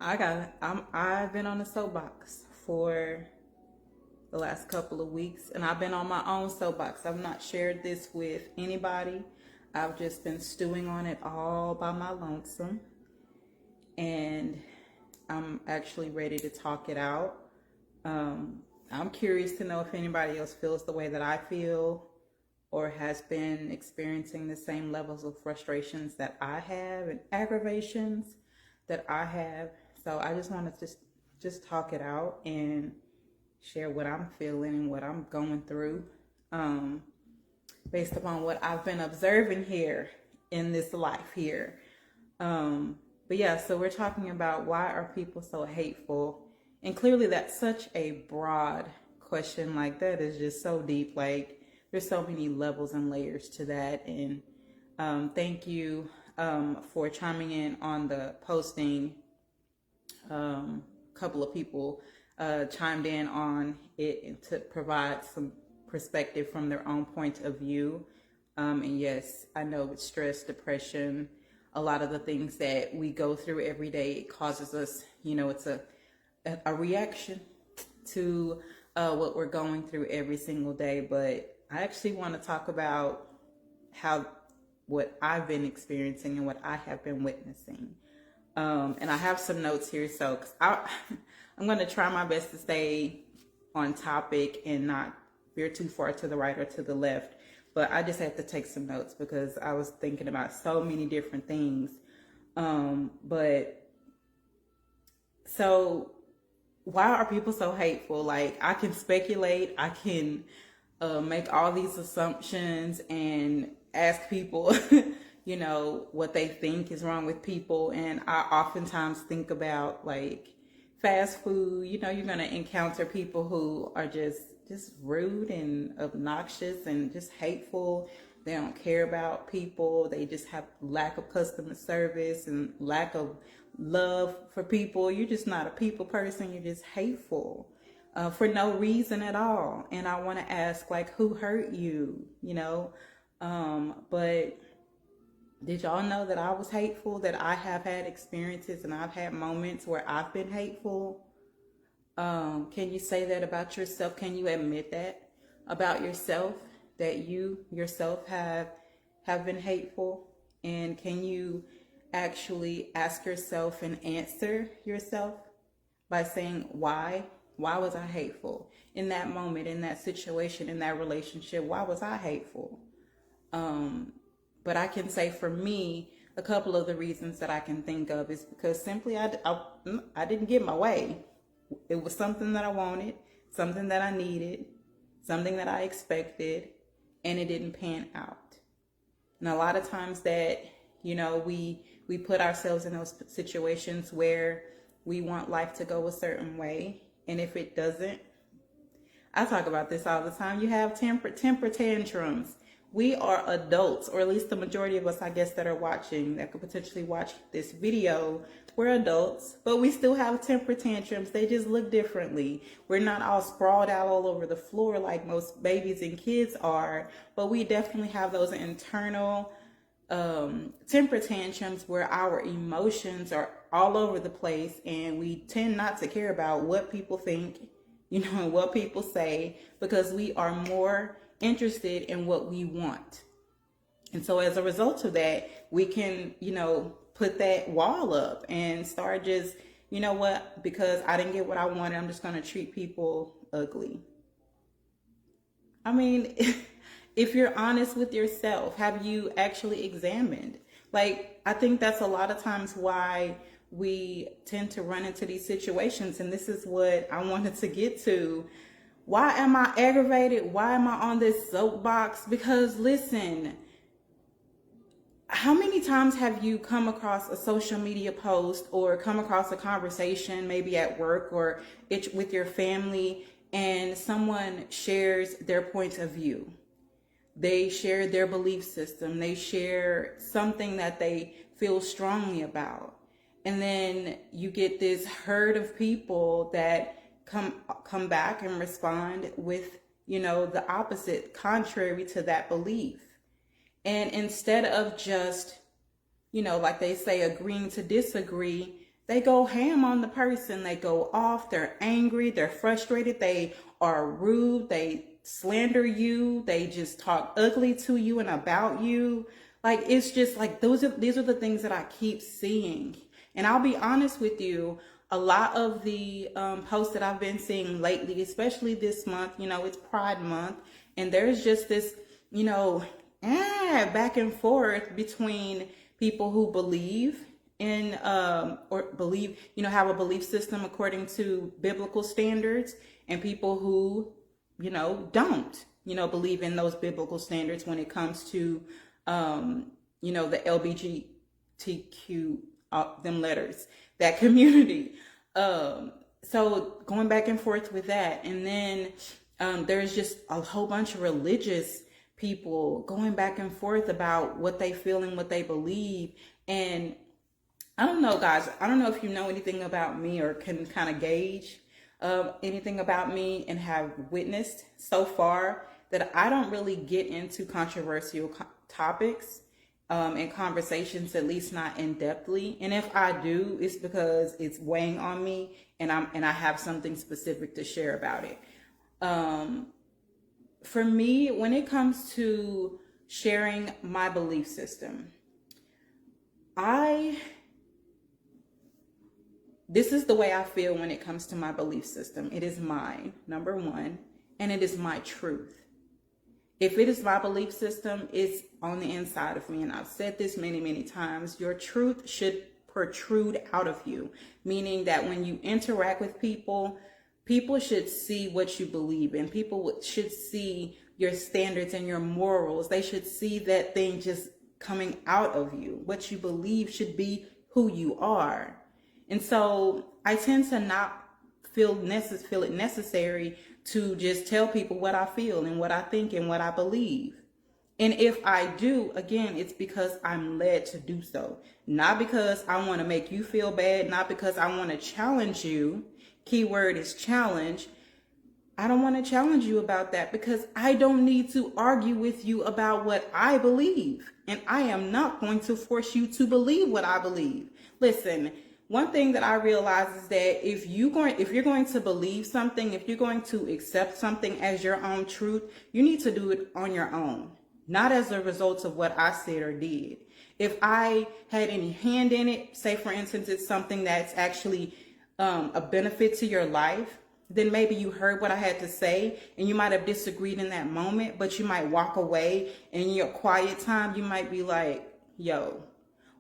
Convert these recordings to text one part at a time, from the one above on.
I've been on a soapbox for the last couple of weeks, and I've been on my own soapbox. I've not shared this with anybody. I've just been stewing on it all by my lonesome, and I'm actually ready to talk it out. I'm curious to know if anybody else feels the way that I feel or has been experiencing the same levels of frustrations that I have and aggravations that I have. So I just want to just talk it out and share what I'm feeling and what I'm going through, based upon what I've been observing here in this life here. But yeah, so we're talking about why are people so hateful? And clearly that's such a broad question. Like, that is just so deep. Like, there's so many levels and layers to that. And thank you for chiming in on the posting. A couple of people chimed in on it to provide some perspective from their own point of view. And yes, I know with stress, depression, a lot of the things that we go through every day, it causes us, it's a reaction to what we're going through every single day. But I actually want to talk about what I've been experiencing and what I have been witnessing. And I have some notes here, so I'm going to try my best to stay on topic and not veer too far to the right or to the left. But I just have to take some notes because I was thinking about so many different things. But so why are people so hateful? Like, I can speculate, I can make all these assumptions and ask people, what they think is wrong with people. And I oftentimes think about like fast food. You're going to encounter people who are just rude and obnoxious and just hateful. They don't care about people. They just have lack of customer service and lack of love for people. You're just not a people person. You're just hateful for no reason at all. And I want to ask, like, who hurt you? But did y'all know that I was hateful? That I have had experiences and I've had moments where I've been hateful? Can you say that about yourself? Can you admit that about yourself, that you yourself have been hateful? And can you actually ask yourself and answer yourself by saying, why was I hateful in that moment, in that situation, in that relationship? Why was I hateful? But I can say for me, a couple of the reasons that I can think of is because simply I didn't get my way. It was something that I wanted, something that I needed, something that I expected, and it didn't pan out. And a lot of times that, we put ourselves in those situations where we want life to go a certain way. And if it doesn't, I talk about this all the time. You have temper tantrums. We are adults, or at least the majority of us, I guess, that are watching, that could potentially watch this video. We're adults, but we still have temper tantrums. They just look differently. We're not all sprawled out all over the floor like most babies and kids are, but we definitely have those internal temper tantrums where our emotions are all over the place, and we tend not to care about what people think, what people say, because we are more interested in what we want. And so as a result of that, we can, put that wall up and start just, because I didn't get what I wanted, I'm just going to treat people ugly. I mean, if you're honest with yourself, have you actually examined? Like, I think that's a lot of times why we tend to run into these situations. And this is what I wanted to get to. Why am I aggravated? Why am I on this soapbox? Because listen, how many times have you come across a social media post or come across a conversation, maybe at work or with your family, and someone shares their point of view? They share their belief system. They share something that they feel strongly about. And then you get this herd of people that come back and respond with, the opposite, contrary to that belief. And instead of just, like they say, agreeing to disagree, They go ham on the person. They go off. They're angry. They're frustrated. They are rude. They slander you. They just talk ugly to you and about you. Like, it's just like these are the things that I keep seeing. And I'll be honest with you, a lot of the posts that I've been seeing lately, especially this month, it's Pride Month, and there's just this, back and forth between people who believe in or believe, have a belief system according to biblical standards, and people who, don't, believe in those biblical standards when it comes to, the LGBTQ, them letters, that community. So going back and forth with that. And then there's just a whole bunch of religious people going back and forth about what they feel and what they believe. And I don't know, guys, I don't know if you know anything about me or can kind of gauge anything about me, and have witnessed so far that I don't really get into controversial topics and conversations, at least not in depthly. And if I do, it's because it's weighing on me, and I have something specific to share about it. For me, when it comes to sharing my belief system, this is the way I feel when it comes to my belief system. It is mine, number one, and it is my truth. If it is my belief system, it's on the inside of me. And I've said this many, many times. Your truth should protrude out of you, meaning that when you interact with people, people should see what you believe in. People should see your standards and your morals. They should see that thing just coming out of you. What you believe should be who you are. And so I tend to not feel it necessary to just tell people what I feel and what I think and what I believe. And if I do, again, it's because I'm led to do so. Not because I want to make you feel bad, not because I want to challenge you. Keyword is challenge. I don't want to challenge you about that, because I don't need to argue with you about what I believe. And I am not going to force you to believe what I believe. Listen, one thing that I realize is that if you're going to believe something, if you're going to accept something as your own truth, you need to do it on your own, not as a result of what I said or did. If I had any hand in it, say for instance, it's something that's actually a benefit to your life, then maybe you heard what I had to say and you might have disagreed in that moment, but you might walk away, and in your quiet time, you might be like, yo,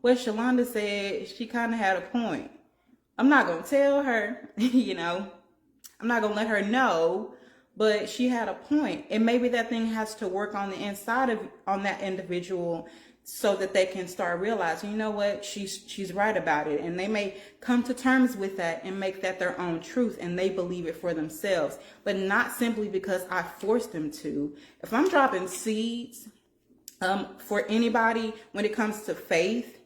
well, Shalonda said she kind of had a point. I'm not going to tell her, I'm not going to let her know, but she had a point. And maybe that thing has to work on the inside on that individual, so that they can start realizing, you know what, she's right about it. And they may come to terms with that and make that their own truth, and they believe it for themselves, but not simply because I forced them to. If I'm dropping seeds for anybody when it comes to faith,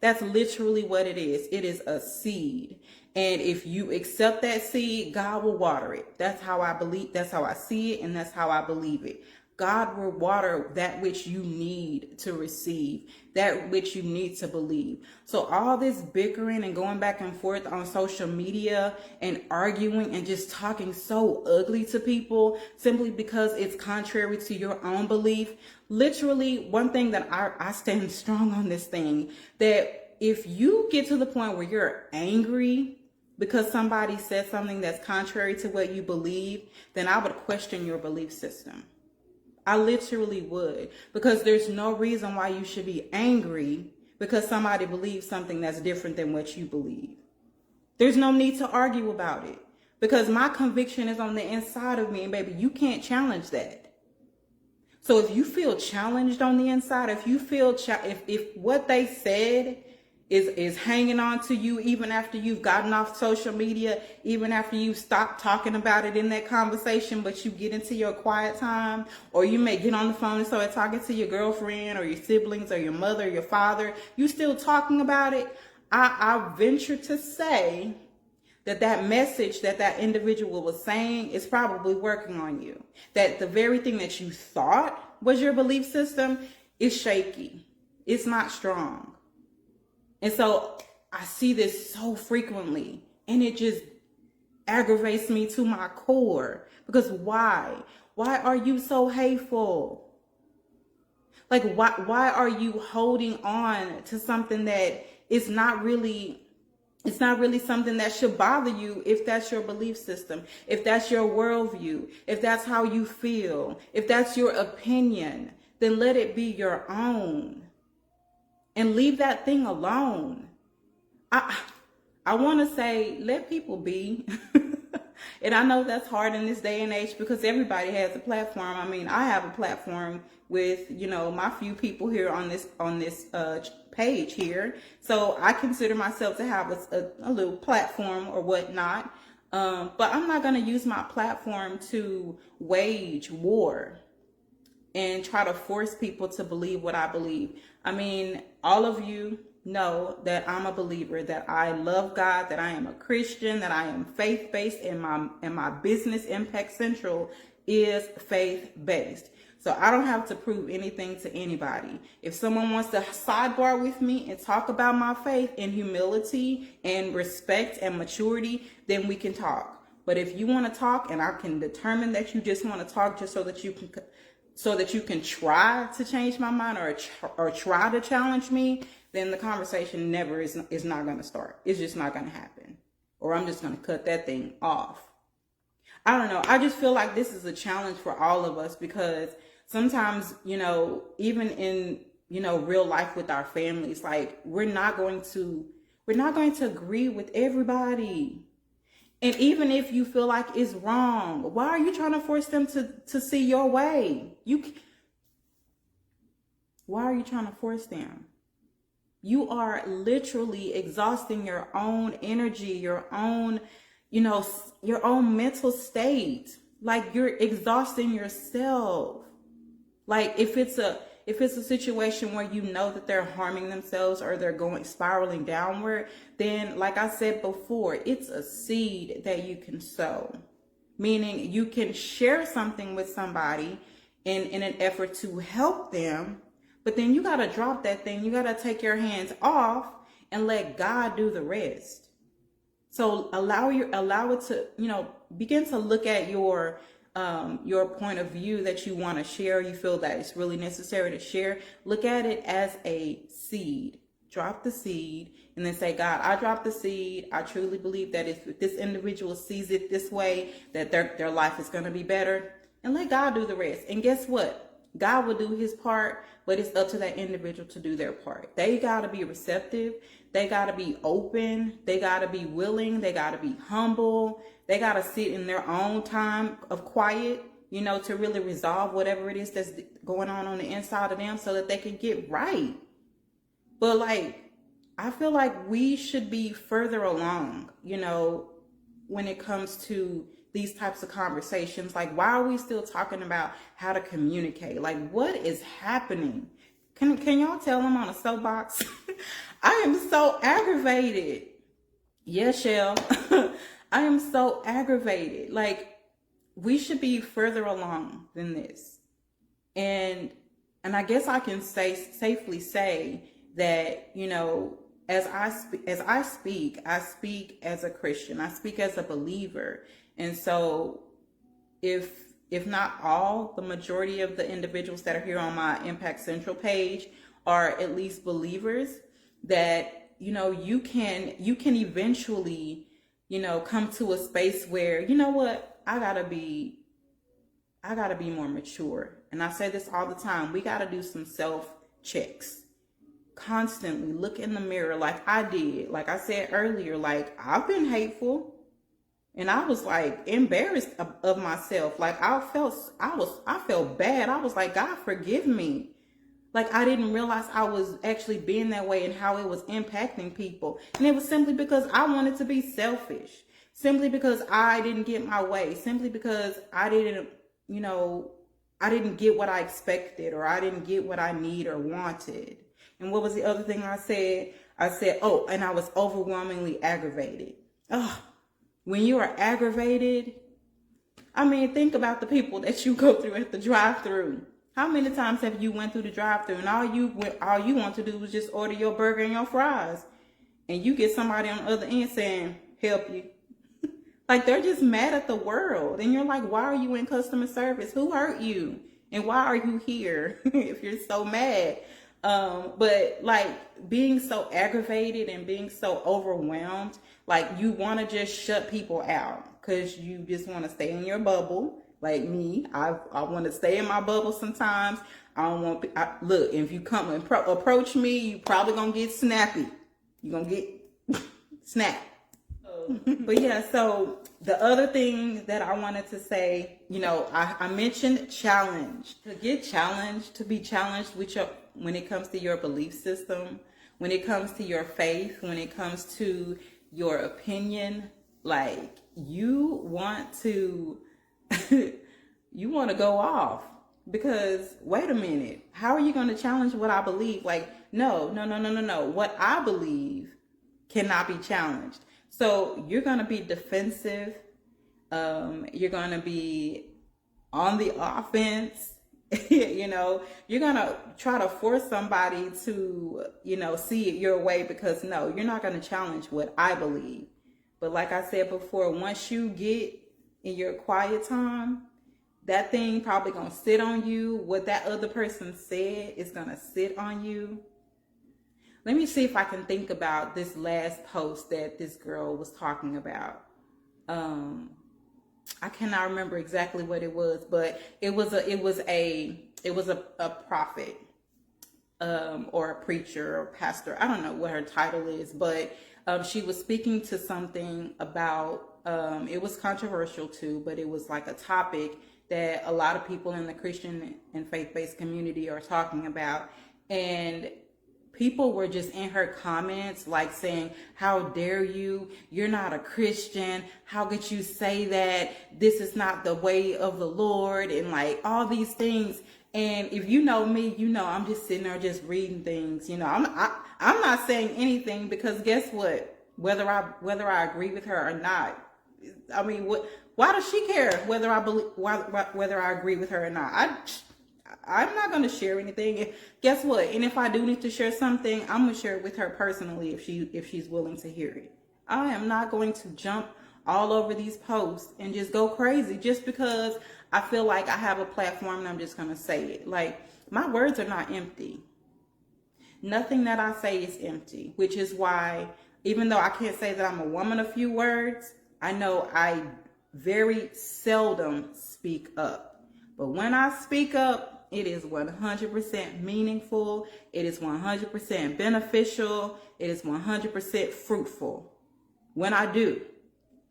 that's literally what it is. It is a seed. And if you accept that seed, God will water it. That's how I believe. That's how I see it. And that's how I believe it. God will water that which you need to receive, that which you need to believe. So all this bickering and going back and forth on social media and arguing and just talking so ugly to people simply because it's contrary to your own belief. Literally, one thing that I stand strong on this thing, that if you get to the point where you're angry because somebody said something that's contrary to what you believe, then I would question your belief system. I literally would, because there's no reason why you should be angry because somebody believes something that's different than what you believe. There's no need to argue about it, because my conviction is on the inside of me, and baby, you can't challenge that. So if you feel challenged on the inside, if you feel if what they said is hanging on to you even after you've gotten off social media, even after you've stopped talking about it in that conversation, but you get into your quiet time, or you may get on the phone and start talking to your girlfriend or your siblings or your mother or your father, you still talking about it, I venture to say that message that individual was saying is probably working on you. That the very thing that you thought was your belief system is shaky. It's not strong. And so I see this so frequently, and it just aggravates me to my core. Because why? Why are you so hateful? Like, why are you holding on to something that is not really, it's not really something that should bother you if that's your belief system, if that's your worldview, if that's how you feel, if that's your opinion, then let it be your own and leave that thing alone. I want to say, let people be. And I know that's hard in this day and age because everybody has a platform. I mean, I have a platform with, my few people here on this page here. So I consider myself to have a little platform or whatnot. But I'm not going to use my platform to wage war and try to force people to believe what I believe. I mean, all of you know that I'm a believer, that I love God, that I am a Christian, that I am faith-based, and my business Impact Central is faith-based. So I don't have to prove anything to anybody. If someone wants to sidebar with me and talk about my faith in humility and respect and maturity, then we can talk. But if you want to talk and I can determine that you just want to talk just so that you can try to change my mind or try to challenge me, then the conversation never is not going to start. It's just not going to happen. Or I'm just going to cut that thing off. I don't know. I just feel like this is a challenge for all of us because sometimes, even in, real life with our families, like we're not going to agree with everybody. And even if you feel like it's wrong, why are you trying to force them to see your way? Why are you trying to force them? You are literally exhausting your own energy, your own mental state. Like you're exhausting yourself. Like if it's a situation where you know that they're harming themselves or they're spiraling downward, then like I said before, it's a seed that you can sow. Meaning you can share something with somebody in an effort to help them, but then you got to drop that thing. You got to take your hands off and let God do the rest. So allow it to, begin to look at your point of view that you want to share. You feel that it's really necessary to share. Look at it as a seed. Drop the seed and then say, God, I dropped the seed. I truly believe that if this individual sees it this way, that their life is going to be better, and let God do the rest. And guess what? God will do his part, but it's up to that individual to do their part. They got to be receptive. They got to be open. They got to be willing. They got to be humble. They got to sit in their own time of quiet, to really resolve whatever it is that's going on the inside of them so that they can get right. But I feel like we should be further along, when it comes to these types of conversations. Like, why are we still talking about how to communicate? Like, what is happening? Can y'all tell I'm on a soapbox? I am so aggravated. Yes, Shell. I am so aggravated. Like, we should be further along than this. And I guess I can safely say that, as I speak as a Christian. I speak as a believer. And so if not all, the majority of the individuals that are here on my Impact Central page are at least believers that, you can eventually, come to a space where, I gotta be more mature. And I say this all the time. We gotta do some self checks. Constantly look in the mirror like I did. Like I said earlier, like I've been hateful. And I was embarrassed of myself. Like I felt bad. I was like, God, forgive me. Like I didn't realize I was actually being that way and how it was impacting people. And it was simply because I wanted to be selfish. Simply because I didn't get my way. Simply because I didn't get what I expected, or I didn't get what I need or wanted. And what was the other thing I said? I said, oh, and I was overwhelmingly aggravated. Oh. When you are aggravated, I mean, think about the people that you go through at the drive-thru. How many times have you went through the drive-thru and all you want to do was just order your burger and your fries? and you get somebody on the other end saying, help you. Like, they're just mad at the world. And you're like, why are you in customer service? Who hurt you? And why are you here if you're so mad? But like, being so aggravated and being so overwhelmed, like, you want to just shut people out because you just want to stay in your bubble. Like me, I want to stay in my bubble sometimes. I don't want, look, if you come and approach me, you probably going to get snappy. You're going to get snapped. But yeah, so the other thing that I wanted to say, I mentioned challenge. To get challenged, to be challenged with when it comes to your belief system, when it comes to your faith, when it comes to your opinion, like, you want to go off, because wait a minute, how are you going to challenge what I believe? Like, no. What I believe cannot be challenged. So you're going to be defensive. You're going to be on the offense. You're going to try to force somebody to, see it your way, because no, you're not going to challenge what I believe. But like I said before, once you get in your quiet time, that thing probably going to sit on you. What that other person said is going to sit on you. Let me see if I can think about this last post that this girl was talking about. I cannot remember exactly what it was, but it was a prophet, or a preacher or pastor. I don't know what her title is, but she was speaking to something about, it was controversial too, but it was like a topic that a lot of people in the Christian and faith-based community are talking about. And people were just in her comments, like, saying, how dare you? You're not a Christian. How could you say that? This is not the way of the Lord, and like all these things. And if you know me, I'm just sitting there just reading things. I'm not saying anything, because guess what? Whether I agree with her or not, I mean, why does she care whether I agree with her or not? I'm not going to share anything. Guess what? And if I do need to share something, I'm going to share it with her personally if she's willing to hear it. I am not going to jump all over these posts and just go crazy just because I feel like I have a platform and I'm just going to say it. Like, my words are not empty. Nothing that I say is empty, which is why, even though I can't say that I'm a woman of few words, I know I very seldom speak up. But when I speak up, it is 100% meaningful. It is 100% beneficial. It is 100% fruitful. When I do.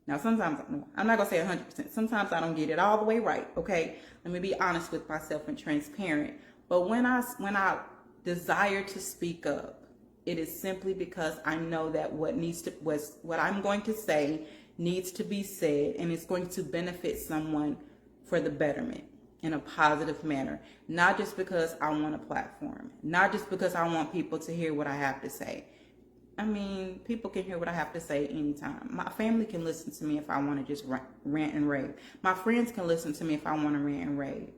Now, sometimes, I'm not going to say 100%. Sometimes I don't get it all the way right, okay? Let me be honest with myself and transparent. But when I desire to speak up, it is simply because I know that what I'm going to say needs to be said, and it's going to benefit someone for the betterment in a positive manner. Not just because I want a platform. Not just because I want people to hear what I have to say. I mean, people can hear what I have to say anytime. My family can listen to me if I want to just rant and rave. My friends can listen to me if I want to rant and rave.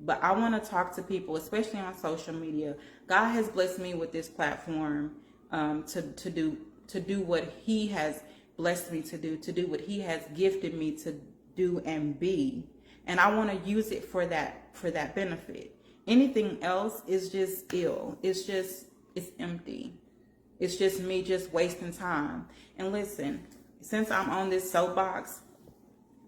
But I want to talk to people, especially on social media. God has blessed me with this platform to do what He has blessed me to do what He has gifted me to do and be. And I want to use it for that benefit. Anything else is just ill. It's empty. It's just me just wasting time. And listen, since I'm on this soapbox,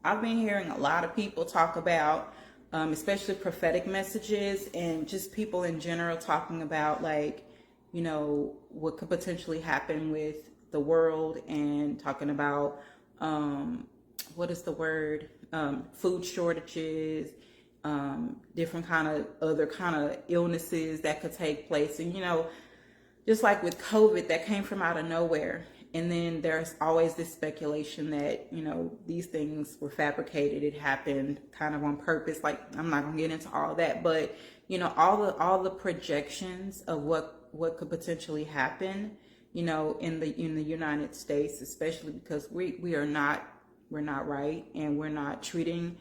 I've been hearing a lot of people talk about, especially prophetic messages, and just people in general talking about, like, what could potentially happen with the world, and talking about, what is the word? Food shortages, different other kind of illnesses that could take place. And, just like with COVID, that came from out of nowhere. And then there's always this speculation that, these things were fabricated. It happened kind of on purpose. Like, I'm not going to get into all that, but, all the projections of what could potentially happen, in the United States, especially because we're not right, and we're not treating,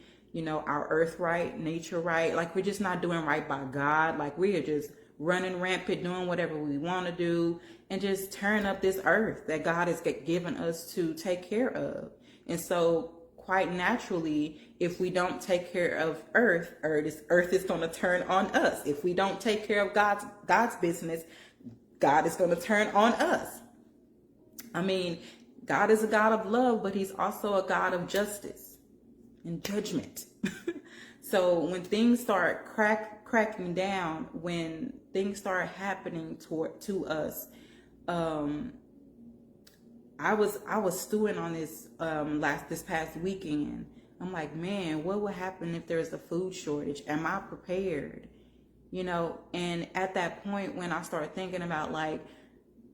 our earth right, nature right. Like, we're just not doing right by God. Like, we are just running rampant, doing whatever we want to do, and just tearing up this earth that God has given us to take care of. And so quite naturally, if we don't take care of earth is going to turn on us. If we don't take care of God's business, God is going to turn on us. I mean, God is a God of love, but he's also a God of justice and judgment. So when things start cracking down, when things start happening to us, I was stewing on this this past weekend. I'm like, man, what would happen if there's a food shortage? Am I prepared? And at that point, when I started thinking about like,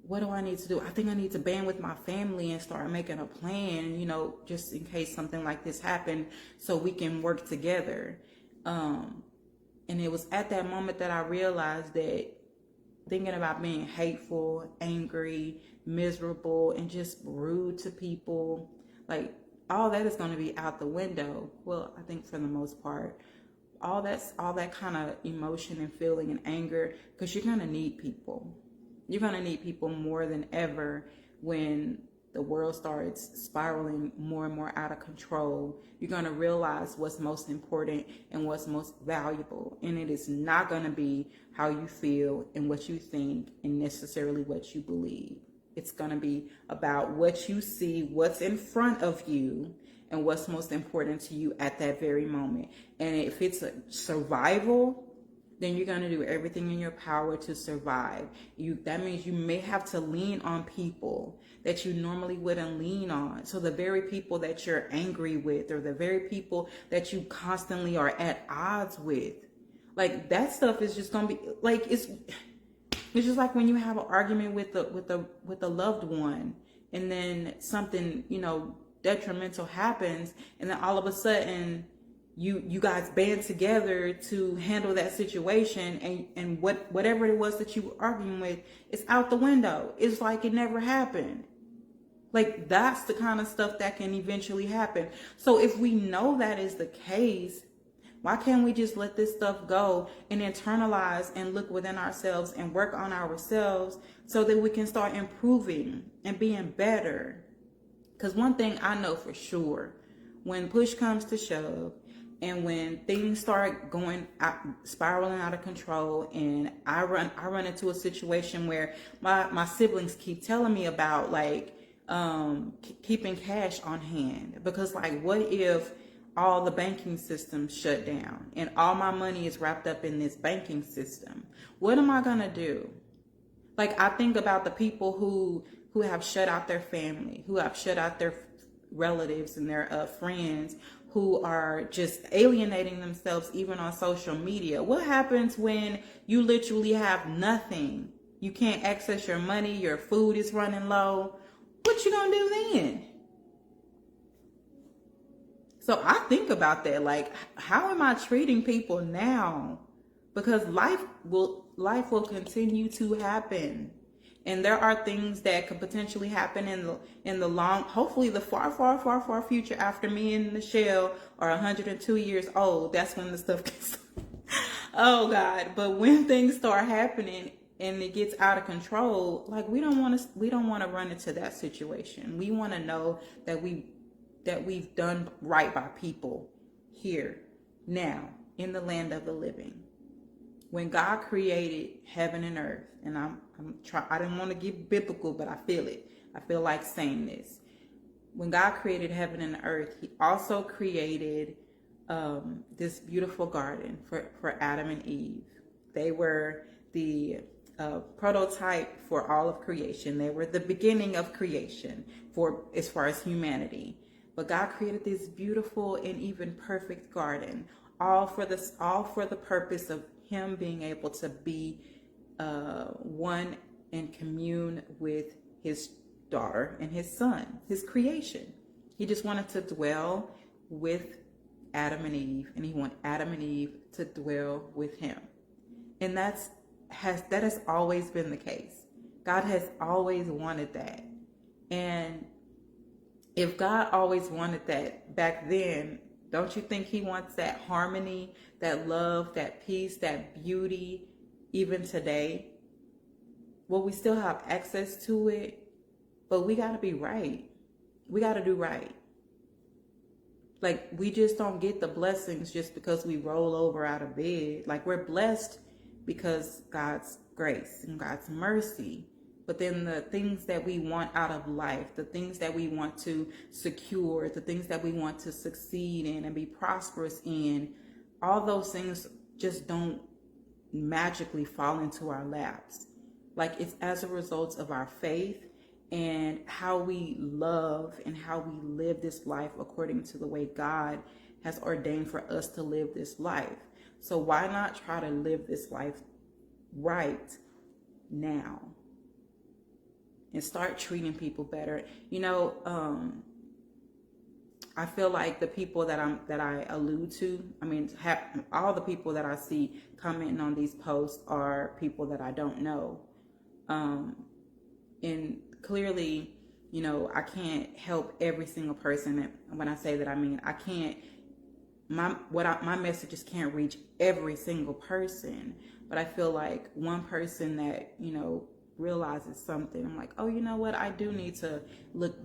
what do I need to do? I think I need to band with my family and start making a plan, just in case something like this happened, so we can work together. And it was at that moment that I realized that thinking about being hateful, angry, miserable, and just rude to people, like all that is going to be out the window. Well, I think for the most part, all that kind of emotion and feeling and anger, because you're going to need people. You're going to need people more than ever when the world starts spiraling more and more out of control. You're going to realize what's most important and what's most valuable. And it is not going to be how you feel and what you think and necessarily what you believe. It's going to be about what you see, what's in front of you, and what's most important to you at that very moment. And if it's a survival, then you're going to do everything in your power to survive. That means you may have to lean on people that you normally wouldn't lean on. So the very people that you're angry with, or the very people that you constantly are at odds with, like that stuff is just going to be like, it's just like when you have an argument with a loved one, and then something, detrimental happens, and then all of a sudden you guys band together to handle that situation, and whatever it was that you were arguing with is out the window. It's like it never happened. Like that's the kind of stuff that can eventually happen. So if we know that is the case, why can't we just let this stuff go and internalize and look within ourselves and work on ourselves so that we can start improving and being better? Because one thing I know for sure, when push comes to shove, and when things start going out, spiraling out of control, and I run into a situation where my siblings keep telling me about like keeping cash on hand, because like, what if all the banking systems shut down and all my money is wrapped up in this banking system? What am I gonna do? Like, I think about the people who have shut out their family, who have shut out their relatives and their friends, who are just alienating themselves even on social media. What happens when you literally have nothing? You can't access your money, your food is running low. What you gonna do then? So I think about that, like, how am I treating people now? Because life will continue to happen. And there are things that could potentially happen in the long, hopefully the far future, after me and Michelle are 102 years old. That's when the stuff gets, oh God. But when things start happening and it gets out of control, like we don't want to run into that situation. We want to know that we've done right by people here, now, in the land of the living. When God created heaven and earth, and I didn't want to get biblical, but I feel it. I feel like saying this. When God created heaven and earth, he also created this beautiful garden for Adam and Eve. They were the prototype for all of creation. They were the beginning of creation as far as humanity. But God created this beautiful and even perfect garden, all for the purpose of him being able to be one and commune with his daughter and his son, his creation. He just wanted to dwell with Adam and Eve, and he wanted Adam and Eve to dwell with him. And that has always been the case. God has always wanted that. And if God always wanted that back then, don't you think he wants that harmony, that love, that peace, that beauty even today. Well, we still have access to it, but we got to be right. We got to do right. Like, we just don't get the blessings just because we roll over out of bed. Like, we're blessed because God's grace and God's mercy. But then the things that we want out of life, the things that we want to secure, the things that we want to succeed in and be prosperous in, all those things just don't magically fall into our laps. Like, it's as a result of our faith and how we love and how we live this life according to the way God has ordained for us to live this life. So why not try to live this life right now and start treating people better? You know, I feel like the people that I allude to, I mean, all the people that I see commenting on these posts are people that I don't know. And clearly, you know, I can't help every single person. And when I say that, I mean, I can't, my messages can't reach every single person, but I feel like one person that, you know, realizes something, I'm like, oh, you know what, I do need to look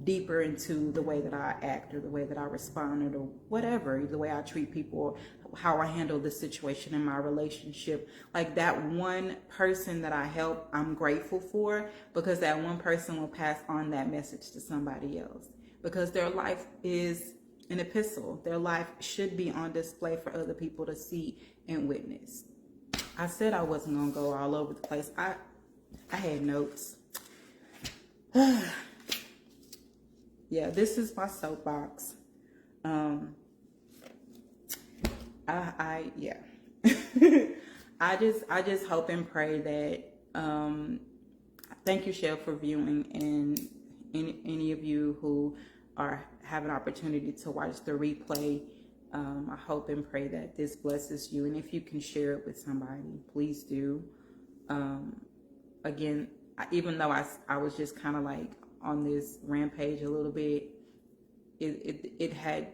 deeper into the way that I act or the way that I respond or whatever, the way I treat people, how I handle the situation in my relationship. Like, that one person that I help, I'm grateful for, because that one person will pass on that message to somebody else, because their life is an epistle. Their life should be on display for other people to see and witness. I said I wasn't gonna go all over the place. I had notes. Yeah, this is my soapbox. Yeah. I just hope and pray that, thank you, Shell, for viewing, and any of you who have an opportunity to watch the replay. I hope and pray that this blesses you, and if you can share it with somebody, please do. Again, even though I was just kind of like on this rampage a little bit, it had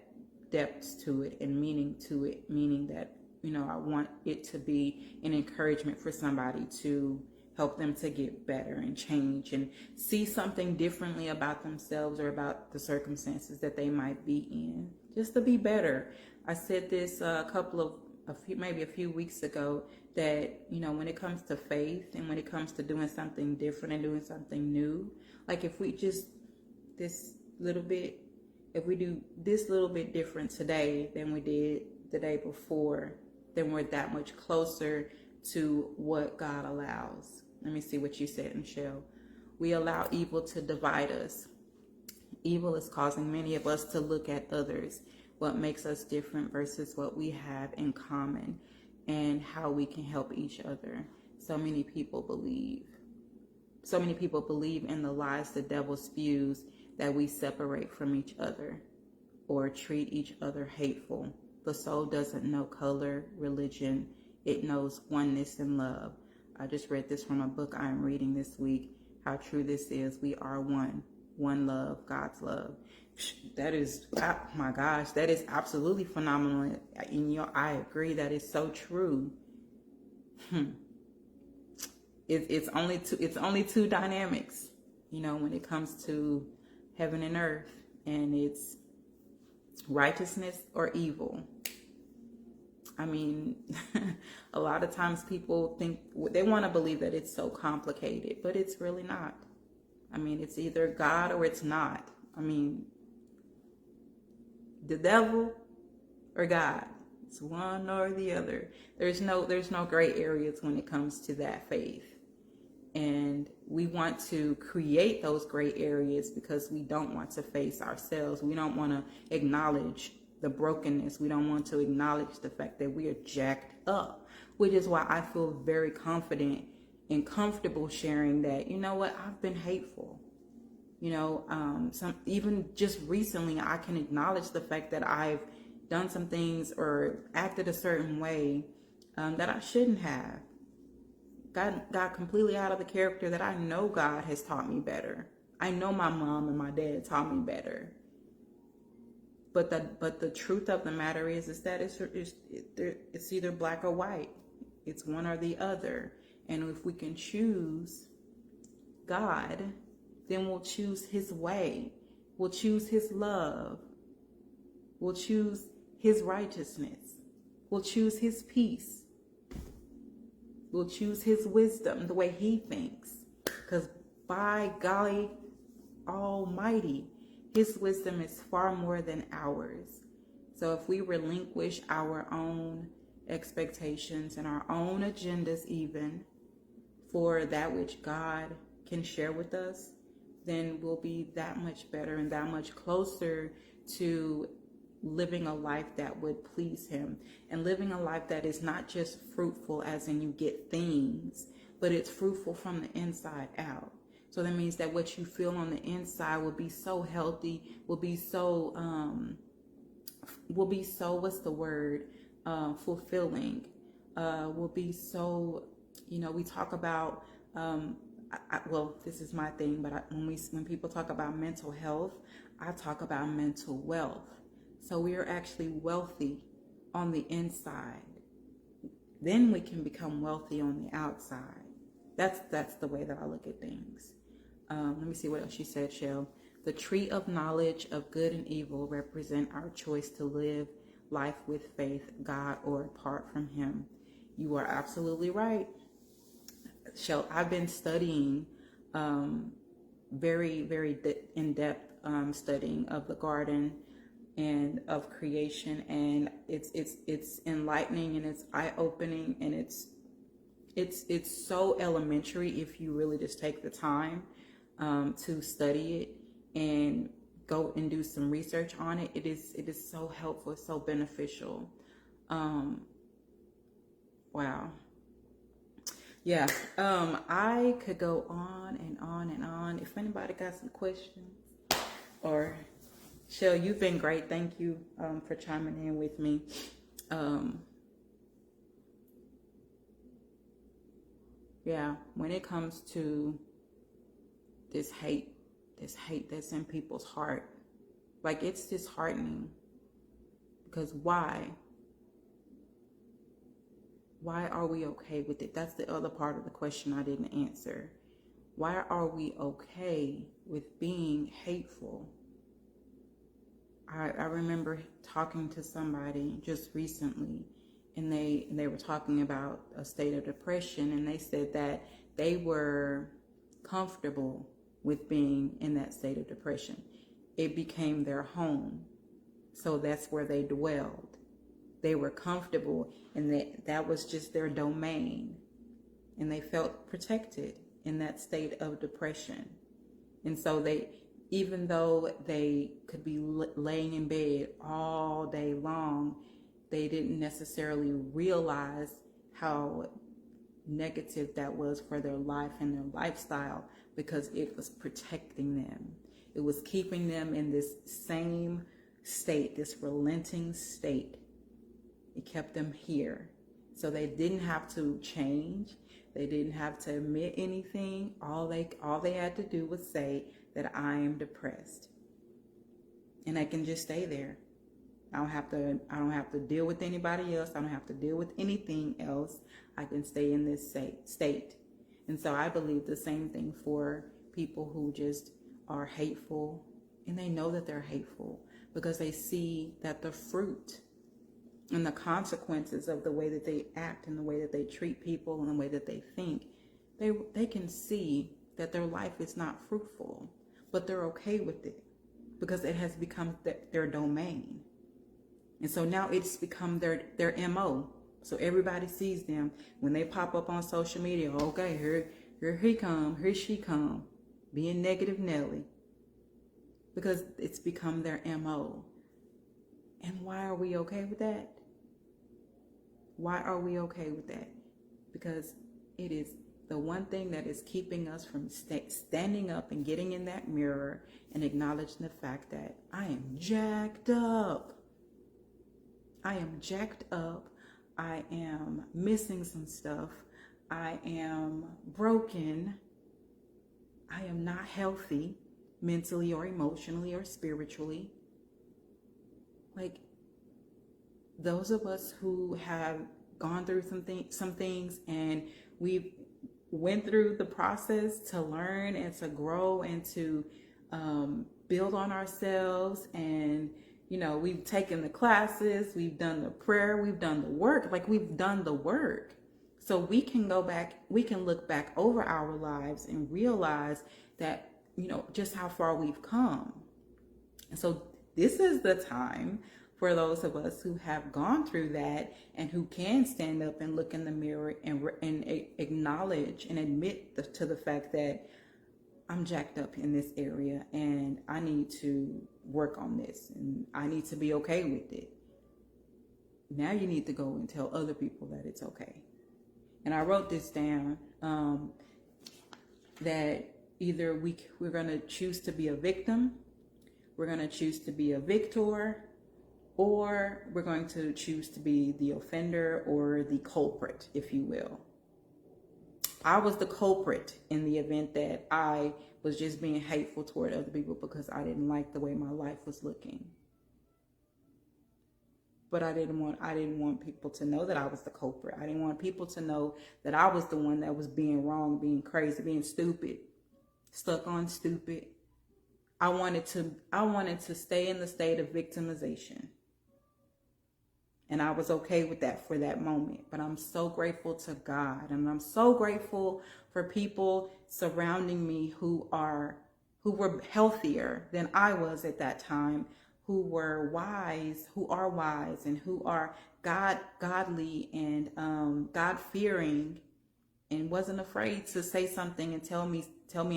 depths to it and meaning to it, meaning that, you know, I want it to be an encouragement for somebody to help them to get better and change and see something differently about themselves or about the circumstances that they might be in, just to be better. I said this maybe a few weeks ago, that, you know, when it comes to faith and when it comes to doing something different and doing something new, like, if we just if we do this little bit different today than we did the day before, then we're that much closer to what God allows. Let me see what you said, Michelle. We allow evil to divide us. Evil is causing many of us to look at others, what makes us different versus what we have in common, and how we can help each other. So many people believe in the lies the devil spews, that we separate from each other or treat each other hateful. The soul doesn't know color, religion. It knows oneness and love. I just read this from a book I am reading this week. How true this is. We are one. One love, God's love. That is, oh my gosh, that is absolutely phenomenal. I agree, that is so true. It's only two dynamics, you know, when it comes to heaven and earth, and it's righteousness or evil. I mean, a lot of times people think, they want to believe that it's so complicated, but it's really not. I mean, it's either God or it's not. I mean, the devil or God. It's one or the other. There's no gray areas when it comes to that faith. And we want to create those gray areas because we don't want to face ourselves. We don't want to acknowledge the brokenness. We don't want to acknowledge the fact that we are jacked up, which is why I feel very confident and comfortable sharing that, you know what, I've been hateful. You know, even just recently, I can acknowledge the fact that I've done some things or acted a certain way that I shouldn't have. Got completely out of the character that I know God has taught me better. I know my mom and my dad taught me better. But the truth of the matter is that it's either black or white. It's one or the other. And if we can choose God, then we'll choose his way. We'll choose his love. We'll choose his righteousness. We'll choose his peace. We'll choose his wisdom, the way he thinks. Because by golly almighty, his wisdom is far more than ours. So if we relinquish our own expectations and our own agendas even for that which God can share with us, then we'll be that much better and that much closer to living a life that would please him, and living a life that is not just fruitful as in you get things, but it's fruitful from the inside out. So that means that what you feel on the inside will be so healthy, will be so what's the word, fulfilling, will be so, we talk about well, this is my thing, but when people talk about mental health, I talk about mental wealth. So we are actually wealthy on the inside. Then we can become wealthy on the outside. That's the way that I look at things. Let me see what else she said, Shell. The tree of knowledge of good and evil represent our choice to live life with faith, God, or apart from him. You are absolutely right. Shell, I've been studying very, very in-depth studying of the garden and of creation, and it's enlightening and it's eye-opening, and it's so elementary if you really just take the time to study it and go and do some research on it. It is so helpful, so beneficial. Wow. Yeah, I could go on and on and on. If anybody got some questions, or Shell, you've been great. Thank you for chiming in with me. Yeah, when it comes to this hate that's in people's heart, like, it's disheartening. Because why? Why are we okay with it? That's the other part of the question I didn't answer. Why are we okay with being hateful? I remember talking to somebody just recently, and they were talking about a state of depression, and they said that they were comfortable with being in that state of depression. It became their home. So that's where they dwelled. They were comfortable, and that was just their domain. And they felt protected in that state of depression. And so even though they could be laying in bed all day long, they didn't necessarily realize how negative that was for their life and their lifestyle, because it was protecting them. It was keeping them in this same state, this relenting state. It kept them here. So they didn't have to change. They didn't have to admit anything. All they had to do was say that I am depressed. And I can just stay there. I don't have to deal with anybody else. I don't have to deal with anything else. I can stay in this state. And so I believe the same thing for people who just are hateful, and they know that they're hateful because they see that the fruit and the consequences of the way that they act and the way that they treat people and the way that they think, they can see that their life is not fruitful, but they're okay with it because it has become their domain. And so now it's become their MO. So everybody sees them when they pop up on social media. Okay, here he come, here she come, being negative Nelly, because it's become their MO. And why are we okay with that? Why are we okay with that? Because it is the one thing that is keeping us from standing up and getting in that mirror and acknowledging the fact that I am jacked up. I am jacked up. I am missing some stuff. I am broken. I am not healthy mentally or emotionally or spiritually. Like, those of us who have gone through some things, and we've went through the process to learn and to grow and to build on ourselves. And we've taken the classes, we've done the prayer, we've done the work. Like, we've done the work. So we can go back, we can look back over our lives and realize that, just how far we've come. And so this is the time for those of us who have gone through that and who can stand up and look in the mirror and acknowledge and admit to the fact that I'm jacked up in this area and I need to work on this and I need to be okay with it. Now you need to go and tell other people that it's okay. And I wrote this down, that either we're going to choose to be a victim, we're going to choose to be a victor, or we're going to choose to be the offender or the culprit, if you will. I was the culprit in the event that I was just being hateful toward other people because I didn't like the way my life was looking. But I didn't want people to know that I was the culprit. I didn't want people to know that I was the one that was being wrong, being crazy, being stupid, stuck on stupid. I wanted to stay in the state of victimization. And I was okay with that for that moment. But I'm so grateful to God. And I'm so grateful for people surrounding me who were healthier than I was at that time, who are wise, and who are godly and God-fearing, and wasn't afraid to say something and tell me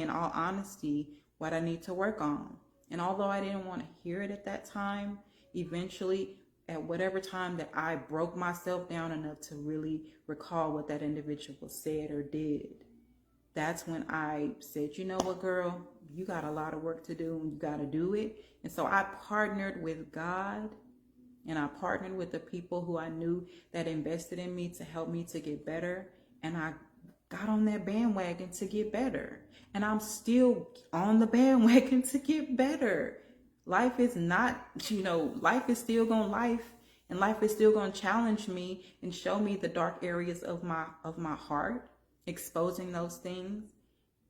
in all honesty what I need to work on. And although I didn't want to hear it at that time, eventually, at whatever time that I broke myself down enough to really recall what that individual said or did, that's when I said, you know what, girl, you got a lot of work to do and you got to do it. And so I partnered with God, and I partnered with the people who I knew that invested in me to help me to get better. And I got on that bandwagon to get better. And I'm still on the bandwagon to get better. Life is not, life is still going to life, and life is still going to challenge me and show me the dark areas of my heart, exposing those things.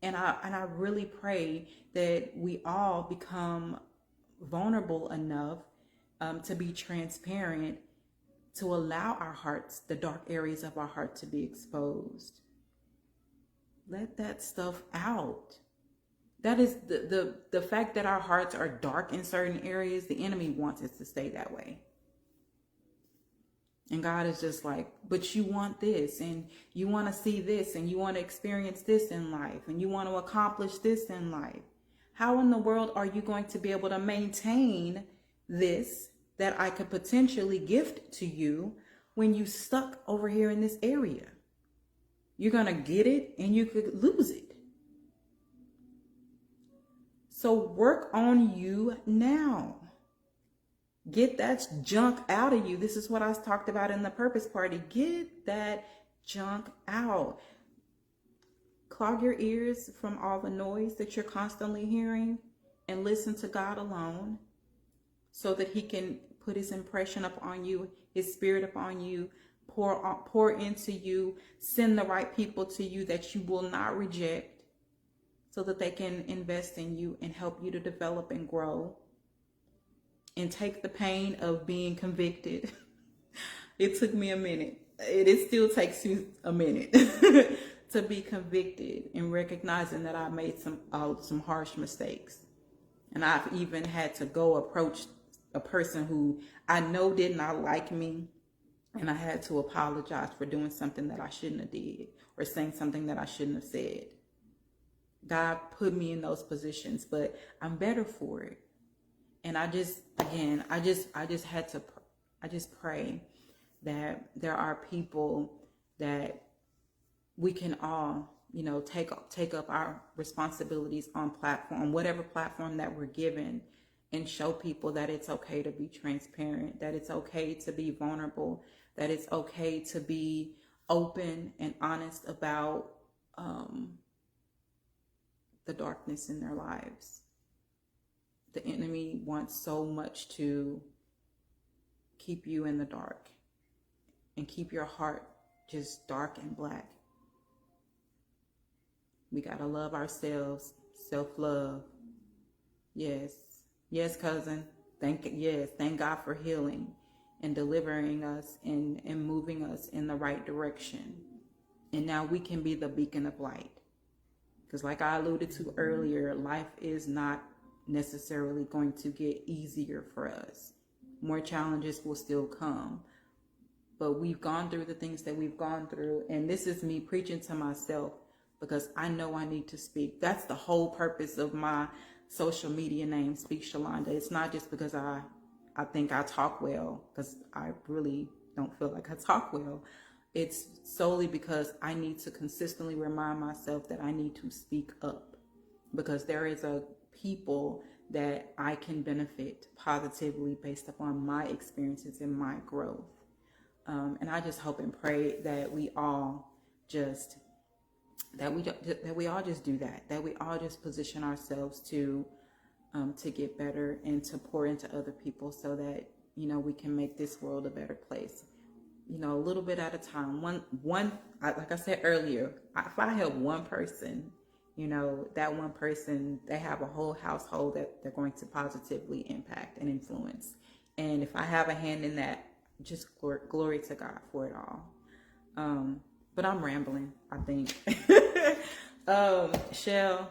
And I really pray that we all become vulnerable enough to be transparent, to allow our hearts, the dark areas of our heart, to be exposed. Let that stuff out. That is the fact that our hearts are dark in certain areas. The enemy wants us to stay that way. And God is just like, but you want this, and you want to see this, and you want to experience this in life, and you want to accomplish this in life. How in the world are you going to be able to maintain this that I could potentially gift to you when you stuck over here in this area? You're going to get it and you could lose it. So work on you now. Get that junk out of you. This is what I talked about in the purpose party. Get that junk out. Clog your ears from all the noise that you're constantly hearing and listen to God alone, so that he can put his impression upon you, his spirit upon you, pour into you, send the right people to you that you will not reject, so that they can invest in you and help you to develop and grow and take the pain of being convicted. It took me a minute. It still takes you a minute to be convicted, and recognizing that I made some harsh mistakes. And I've even had to go approach a person who I know did not like me, and I had to apologize for doing something that I shouldn't have did, or saying something that I shouldn't have said. God put me in those positions, but I'm better for it. And I just pray that there are people that we can all, take up our responsibilities on whatever platform that we're given, and show people that it's okay to be transparent, that it's okay to be vulnerable, that it's okay to be open and honest about the darkness in their lives. The enemy wants so much to keep you in the dark. and keep your heart just dark and black. We gotta love ourselves, self-love. Yes, yes, cousin. Thank God for healing and delivering us and moving us in the right direction. And now we can be the beacon of light. Because like I alluded to earlier, life is not necessarily going to get easier for us. More challenges will still come. But we've gone through the things that we've gone through. And this is me preaching to myself because I know I need to speak. That's the whole purpose of my social media name, Speak Shalonda. It's not just because I think I talk well, because I really don't feel like I talk well. It's solely because I need to consistently remind myself that I need to speak up, because there is a people that I can benefit positively based upon my experiences and my growth. And I just hope and pray that we all just do that we all just position ourselves to get better and to pour into other people, so that, you know, we can make this world a better place, you know, a little bit at a time. Like I said earlier, if I help one person, you know, that one person, they have a whole household that they're going to positively impact and influence. And if I have a hand in that, just glory to God for it all. But I'm rambling, I think. Shell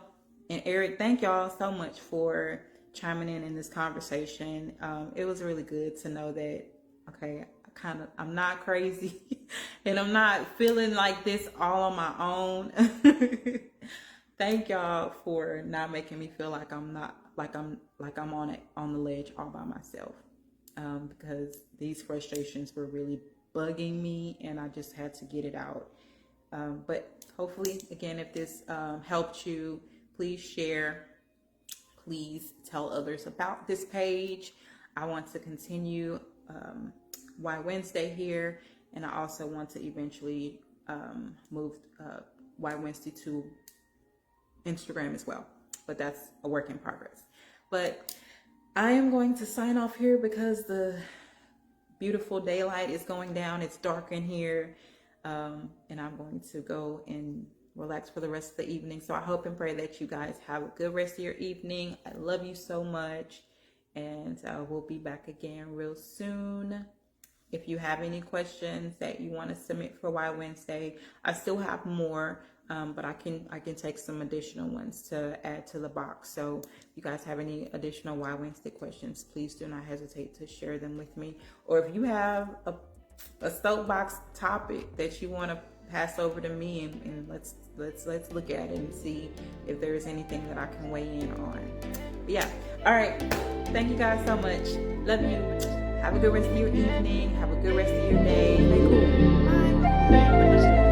and Eric, thank y'all so much for chiming in this conversation. It was really good to know that, okay, I'm not crazy and I'm not feeling like this all on my own. Thank y'all for not making me feel like I'm on the ledge all by myself. Because these frustrations were really bugging me and I just had to get it out. But hopefully, again, if this helped you, please share. Please tell others about this page. I want to continue Why Wednesday here, and I also want to eventually move Why Wednesday to Instagram as well. But that's a work in progress. But I am going to sign off here because the beautiful daylight is going down. It's dark in here. And I'm going to go and relax for the rest of the evening. So I hope and pray that you guys have a good rest of your evening. I love you so much. And we'll be back again real soon. If you have any questions that you want to submit for Why Wednesday, I still have more. But I can take some additional ones to add to the box. So if you guys have any additional Why Wednesday questions, please do not hesitate to share them with me. Or if you have a soapbox topic that you want to pass over to me, and let's look at it and see if there is anything that I can weigh in on. But yeah, all right. Thank you guys so much. Love you. Have a good rest of your evening. Have a good rest of your day. Stay cool. Bye.